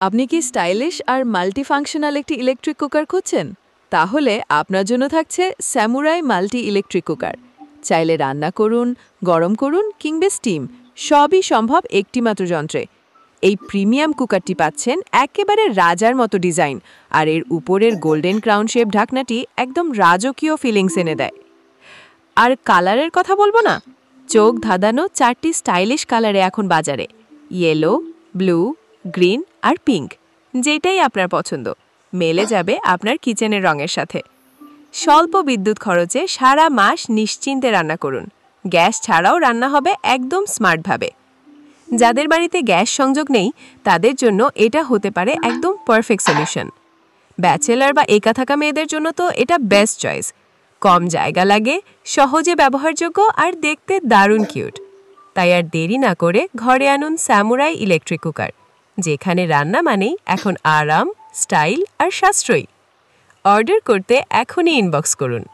আপনি কি স্টাইলিশ আর মাল্টিফাংশনাল একটি ইলেকট্রিক কুকার খুঁজছেন? তাহলে আপনার জন্য থাকছে স্যামুরাই মাল্টি ইলেকট্রিক কুকার। চাইলে রান্না করুন, গরম করুন কিংবা স্টিম, সবই সম্ভব একটিমাত্র যন্ত্রে। এই প্রিমিয়াম কুকারটি পাচ্ছেন একেবারে রাজার মতো ডিজাইন, আর এর উপরের গোল্ডেন ক্রাউন শেপ ঢাকনাটি একদম রাজকীয় ফিলিংস এনে দেয়। আর কালারের কথা বলবো না, চোখ ধাঁধানো 4টি স্টাইলিশ কালারে এখন বাজারে: ইয়েলো, ব্লু, গ্রিন আর পিঙ্ক। যেটাই আপনার পছন্দ, মেলে যাবে আপনার কিচেনের রঙের সাথে। স্বল্প বিদ্যুৎ খরচে সারা মাস নিশ্চিন্তে রান্না করুন। গ্যাস ছাড়াও রান্না হবে একদম স্মার্টভাবে। যাদের বাড়িতে গ্যাস সংযোগ নেই, তাদের জন্য এটা হতে পারে একদম পারফেক্ট সলিউশন। ব্যাচেলার বা একা থাকা মেয়েদের জন্য তো এটা বেস্ট চয়েস। কম জায়গা লাগে, সহজে ব্যবহারযোগ্য আর দেখতে দারুণ কিউট। তাই আর দেরি না করে ঘরে আনুন স্যামুরাই ইলেকট্রিক কুকার, যেখানে রান্না মানেই এখন আরাম, স্টাইল আর সাশ্রয়ী। অর্ডার করতে এখনই ইনবক্স করুন।